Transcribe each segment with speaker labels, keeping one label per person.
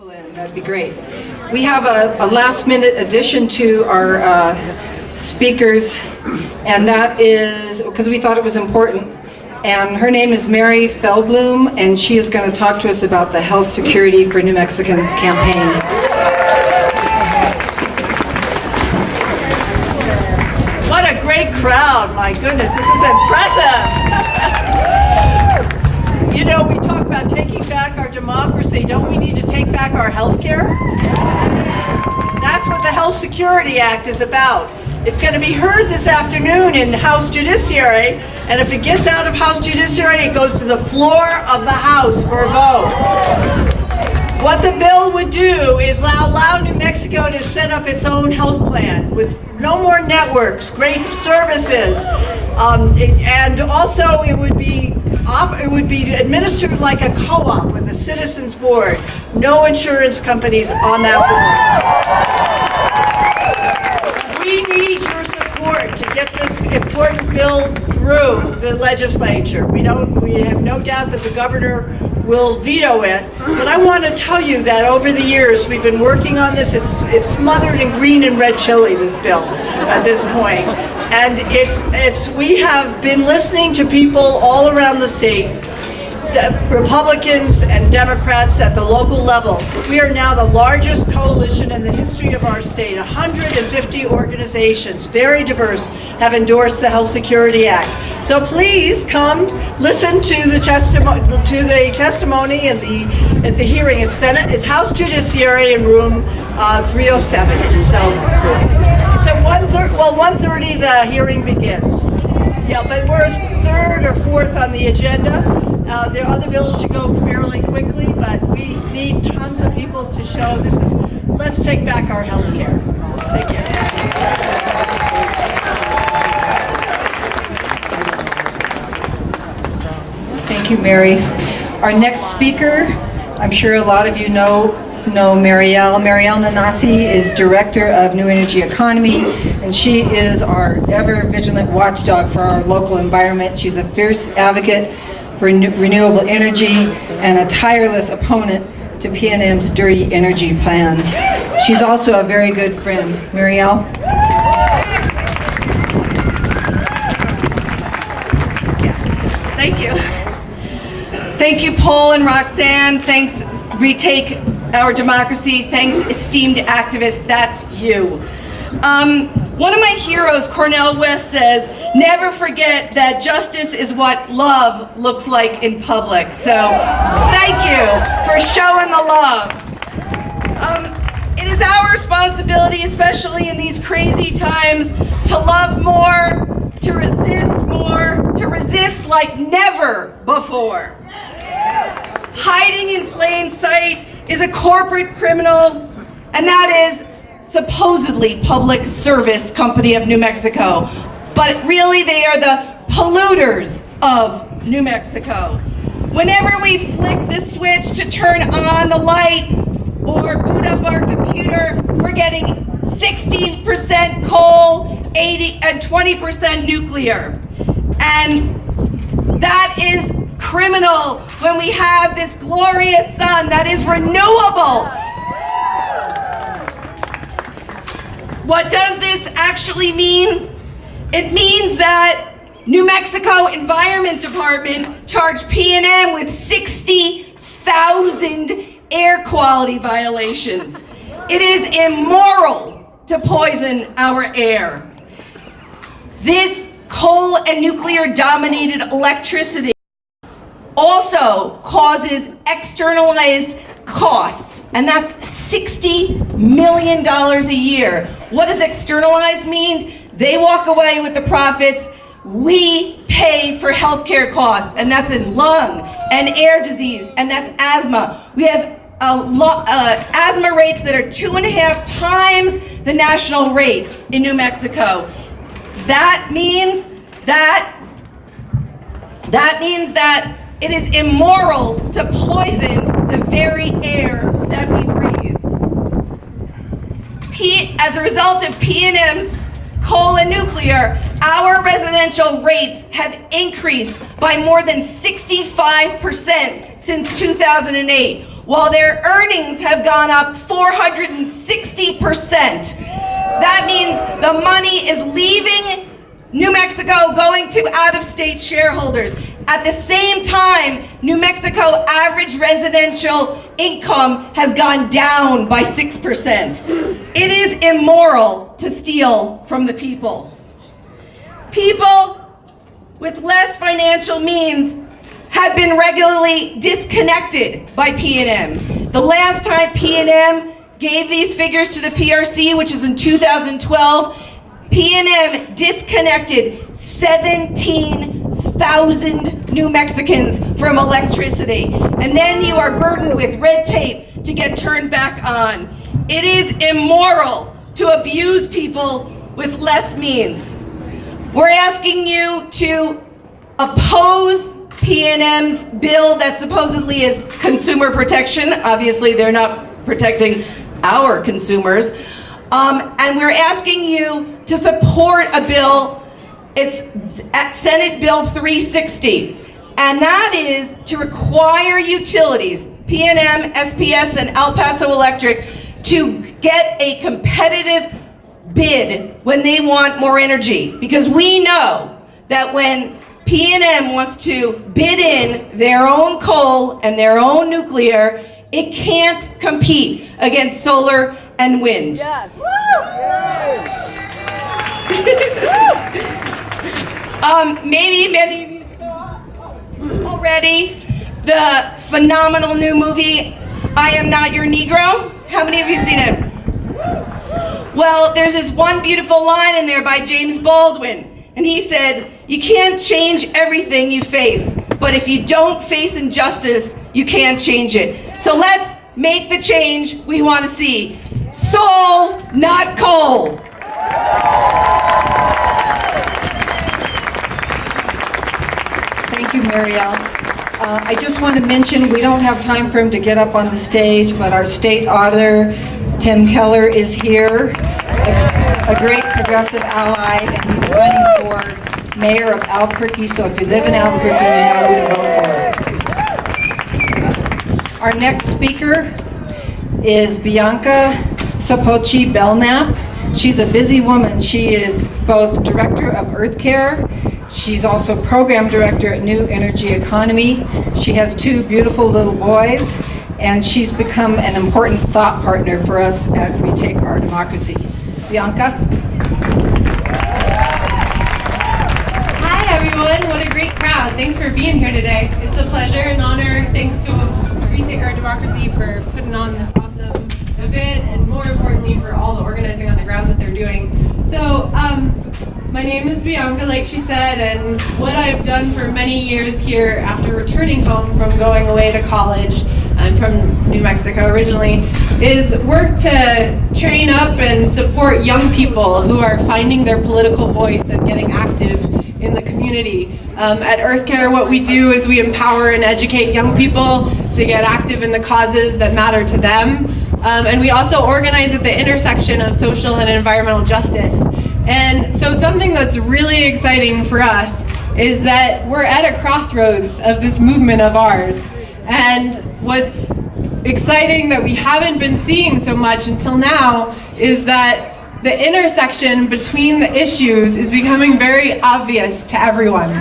Speaker 1: That'd be great. We have a last-minute addition to our speakers, and that is because we thought it was important. And her name is Mariel Feldblum, and she is going to talk to us about the Health Security for New Mexicans campaign.
Speaker 2: What a great crowd, my goodness, this is impressive. You know, we talk about taking back our democracy. Don't we need to take back our health care? That's what the Health Security Act is about. It's going to be heard this afternoon in House Judiciary, and if it gets out of House Judiciary, it goes to the floor of the House for a vote. What the bill would do is allow New Mexico to set up its own health plan with no more networks, great services, and also it would be administered like a co-op with a citizens board. No insurance companies on that board. We need your support to get this important bill through the legislature. We have no doubt that the governor will veto it, but I want to tell you that over the years we've been working on this. It's smothered in green and red chili, this bill, at this point. And we have been listening to people all around the state, Republicans and Democrats at the local level. We are now the largest coalition in the history of our state. 150 organizations, very diverse, have endorsed the Health Security Act. So please come listen to the testimony at the hearing. It's House Judiciary in room 307. So it's at 1:30 the hearing begins. Yeah, but we're third or fourth on the agenda. The other bills should go fairly quickly, but we need tons of people to show this is, let's take back our health care. Thank you.
Speaker 1: Thank you, Mary. Our next speaker, I'm sure a lot of you know Mariel. Mariel Nanasi is Director of New Energy Economy, and she is our ever-vigilant watchdog for our local environment. She's a fierce advocate for renewable energy and a tireless opponent to PNM's dirty energy plans. She's also a very good friend. Mariel?
Speaker 3: Thank you. Thank you, Paul and Roxanne. Thanks, Retake Our Democracy. Thanks, esteemed activists. That's you. One of my heroes, Cornel West, says, never forget that justice is what love looks like in public. So thank you for showing the love. It is our responsibility, especially in these crazy times, to love more, to resist like never before. Hiding in plain sight is a corporate criminal, and that is supposedly Public Service Company of New Mexico. But really they are the polluters of New Mexico. Whenever we flick the switch to turn on the light or boot up our computer, we're getting 16% coal, 80 and 20% nuclear. And that is criminal when we have this glorious sun that is renewable. What does this actually mean? It means that New Mexico Environment Department charged PNM with 60,000 air quality violations. It is immoral to poison our air. This coal and nuclear dominated electricity also causes externalized costs, and that's $60 million a year. What does externalized mean? They walk away with the profits. We pay for healthcare costs, and that's in lung and air disease, and that's asthma. We have asthma rates that are 2.5 times the national rate in New Mexico. That means that it is immoral to poison the very air that we breathe. As a result of PNM's coal and nuclear, our residential rates have increased by more than 65% since 2008. while their earnings have gone up 460%. That means the money is leaving New Mexico, going to out-of-state shareholders. At the same time, New Mexico average residential income has gone down by 6%. It is immoral to steal from the people. People with less financial means have been regularly disconnected by P&M. The last time P&M gave these figures to the PRC, which is in 2012, P&M disconnected 17,000 New Mexicans from electricity. And then you are burdened with red tape to get turned back on. It is immoral to abuse people with less means. We're asking you to oppose P&M's bill that supposedly is consumer protection. Obviously, they're not protecting our consumers. And we're asking you to support a bill, it's at Senate Bill 360, and that is to require utilities, P&M, SPS, and El Paso Electric, to get a competitive bid when they want more energy. Because we know that when P&M wants to bid in their own coal and their own nuclear, it can't compete against solar and wind.
Speaker 2: Yes.
Speaker 3: Maybe many of you saw already the phenomenal new movie, I Am Not Your Negro. How many of you seen it? Well, there's this one beautiful line in there by James Baldwin, and he said, "You can't change everything you face, but if you don't face injustice, you can't change it." So let's make the change we want to see. Soul, not coal.
Speaker 1: Thank you, Mariel. I just want to mention, we don't have time for him to get up on the stage, but our state auditor, Tim Keller, is here, a great progressive ally, and he's running for mayor of Albuquerque, so if you live in Albuquerque, you know who to vote for. Our next speaker is Bianca Sopoci-Belknap. She's a busy woman. She is both director of Earth Care. She's also program director at New Energy Economy. She has two beautiful little boys, and she's become an important thought partner for us at Retake Our Democracy. Bianca?
Speaker 4: Hi everyone, what a great crowd. Thanks for being here today. It's a pleasure and honor. Thanks to Retake Our Democracy for putting on this awesome event, and more importantly for all the organizing on the ground that they're doing. So, my name is Bianca, like she said, and what I've done for many years here after returning home from going away to college, I'm from New Mexico originally, is work to train up and support young people who are finding their political voice and getting active in the community. At Earth Care, what we do is we empower and educate young people to get active in the causes that matter to them. And we also organize at the intersection of social and environmental justice. And so something that's really exciting for us is that we're at a crossroads of this movement of ours. And what's exciting that we haven't been seeing so much until now is that the intersection between the issues is becoming very obvious to everyone.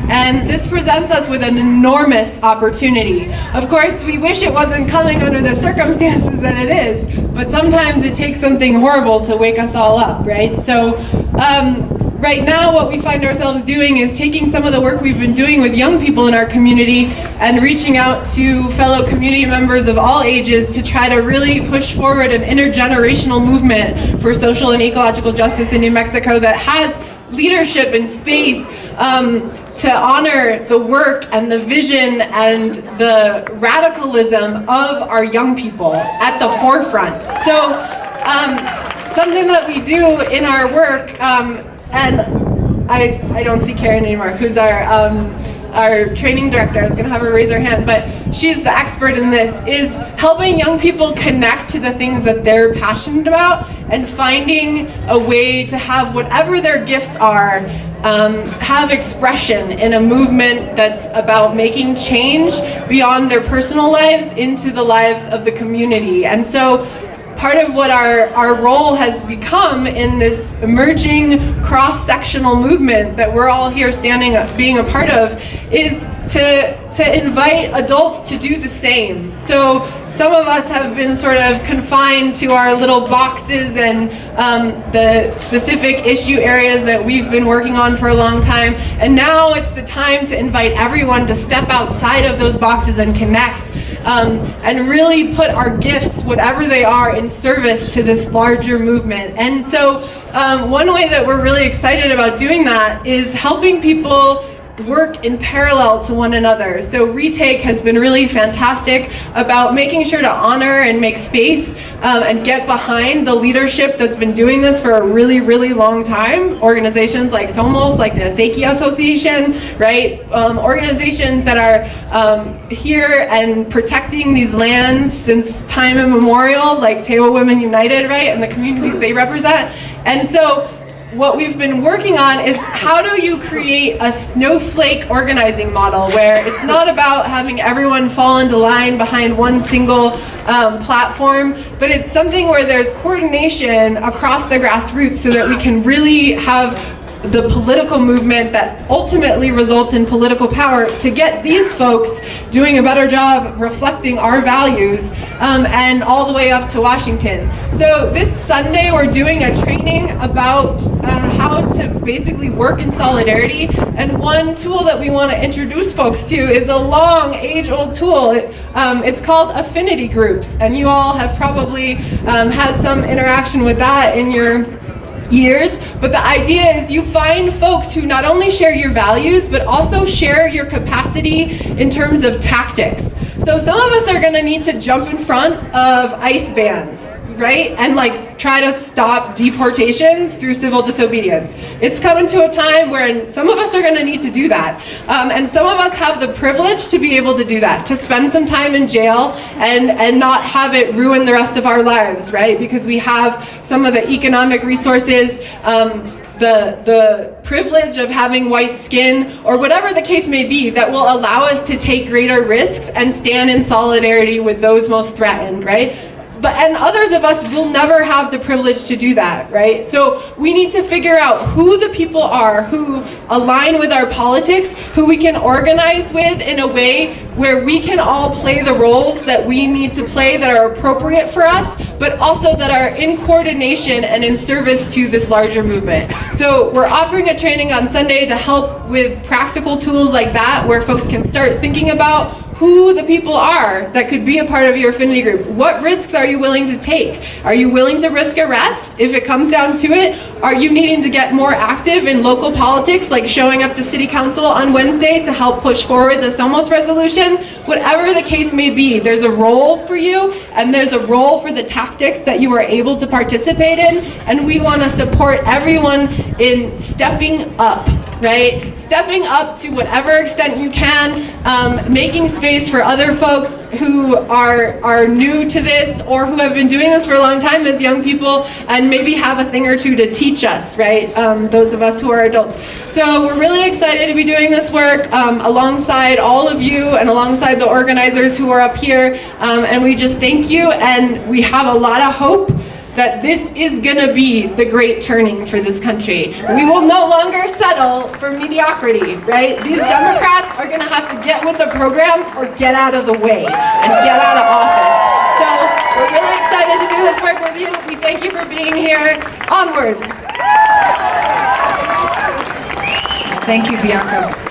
Speaker 4: And this presents us with an enormous opportunity. Of course, we wish it wasn't coming under the circumstances that it is, but sometimes it takes something horrible to wake us all up, right? So right now what we find ourselves doing is taking some of the work we've been doing with young people in our community and reaching out to fellow community members of all ages to try to really push forward an intergenerational movement for social and ecological justice in New Mexico that has leadership and space to honor the work and the vision and the radicalism of our young people at the forefront. So something that we do in our work, and I don't see Karen anymore, who's our our training director, I was gonna have her raise her hand, but she's the expert in this, is helping young people connect to the things that they're passionate about and finding a way to have whatever their gifts are, have expression in a movement that's about making change beyond their personal lives into the lives of the community. And so part of what our role has become in this emerging cross-sectional movement that we're all here standing up, being a part of, is to invite adults to do the same. So some of us have been sort of confined to our little boxes and the specific issue areas that we've been working on for a long time. And now it's the time to invite everyone to step outside of those boxes and connect and really put our gifts, whatever they are, in service to this larger movement. And so one way that we're really excited about doing that is helping people work in parallel to one another. So Retake has been really fantastic about making sure to honor and make space and get behind the leadership that's been doing this for a really, really long time. Organizations like Somos, like the SZtae Association, right? Organizations that are here and protecting these lands since time immemorial, like Tewa Women United, right? And the communities they represent. And so what we've been working on is how do you create a snowflake organizing model where it's not about having everyone fall into line behind one single platform, but it's something where there's coordination across the grassroots so that we can really have the political movement that ultimately results in political power to get these folks doing a better job reflecting our values and all the way up to Washington. So this Sunday we're doing a training about how to basically work in solidarity, and one tool that we want to introduce folks to is a long age-old tool. It's called affinity groups, and you all have probably had some interaction with that in your years, but the idea is you find folks who not only share your values, but also share your capacity in terms of tactics. So some of us are gonna need to jump in front of ICE vans, right? And like try to stop deportations through civil disobedience. It's coming to a time where some of us are gonna need to do that. And some of us have the privilege to be able to do that, to spend some time in jail and not have it ruin the rest of our lives, right? Because we have some of the economic resources, the privilege of having white skin, or whatever the case may be, that will allow us to take greater risks and stand in solidarity with those most threatened, right? And others of us will never have the privilege to do that, right? So we need to figure out who the people are who align with our politics, who we can organize with in a way where we can all play the roles that we need to play that are appropriate for us, but also that are in coordination and in service to this larger movement. So we're offering a training on Sunday to help with practical tools like that, where folks can start thinking about who the people are that could be a part of your affinity group. What risks are you willing to take? Are you willing to risk arrest if it comes down to it? Are you needing to get more active in local politics, like showing up to City Council on Wednesday to help push forward the Somos resolution? Whatever the case may be, there's a role for you, and there's a role for the tactics that you are able to participate in, and we want to support everyone in stepping up, right? Stepping up to whatever extent you can, making space for other folks who are new to this or who have been doing this for a long time as young people and maybe have a thing or two to teach us, right? Those of us who are adults. So we're really excited to be doing this work alongside all of you and alongside the organizers who are up here, and we just thank you, and we have a lot of hope that this is gonna be the great turning for this country. We will no longer settle for mediocrity, right? These Democrats are gonna have to get with the program or get out of the way and get out of office. So we're really excited to do this work with you. We thank you for being here. Onwards.
Speaker 1: Thank you, Bianca.